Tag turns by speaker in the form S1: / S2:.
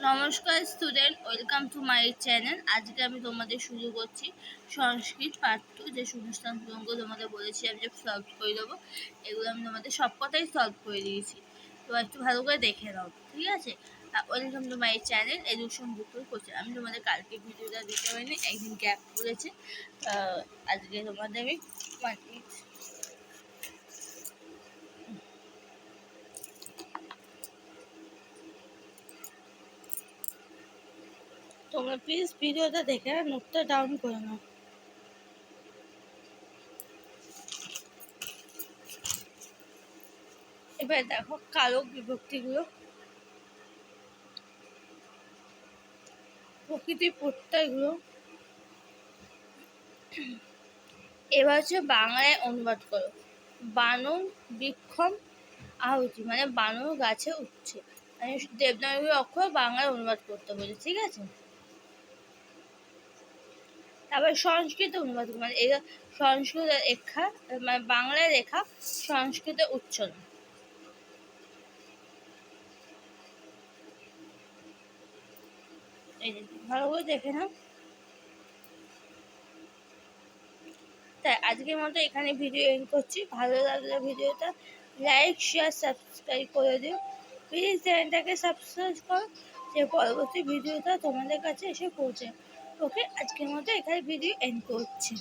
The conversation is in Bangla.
S1: নমস্কার student, welcome to my channel. আজকে আমি তোমাদের শুরু করছি সংস্কৃত পার্ট 2। যে শূন্যস্থান পূরণ তোমাদের বলেছি আমি যে সলভ করে দেবো, এগুলো আমি তোমাদের সব কথাই সলভ করে দিয়েছি। তো একটু ভালো করে দেখে নাও, ঠিক আছে? Welcome to my channel education বুকর কোচিং। আমি তোমাদের কালকে ভিডিওটা দিতে পারিনি, একদিন গ্যাপ করেছে। আজকে তোমাদের আমি তোমরা প্লিজ ভিডিওটা দেখে নোটটা ডাউন করে নাও। এবার দেখো কারক বিভক্তিগুলো, প্রকৃতির প্রত্যয়গুলো। এবার হচ্ছে বাংলায় অনুবাদ করো। বানর বৃক্ষম আহুতি মানে বানর গাছে উঠছে, মানে দেবনাগরী অক্ষর বাংলায় অনুবাদ করতে বলে, ঠিক আছে? তারপর সংস্কৃত অনুবাদ মানে এটা সংস্কৃত লেখা, মানে বাংলায় লেখা সংস্কৃত উচ্চারণ। এই যে ভালো করে দেখে নাও। তাই আজকের মতো এখানে ভিডিও এন্ড করছি। ভালো লাগলে ভিডিওটা লাইক, শেয়ার, সাবস্ক্রাইব করে দিও। প্লিজ চ্যানেলটাকে সাবস্ক্রাইব করো, যে পরবর্তী ভিডিওটা তোমাদের কাছে এসে পৌঁছে। ওকে, আজকের মতো এখানে ভিডিও এন্ড করছি।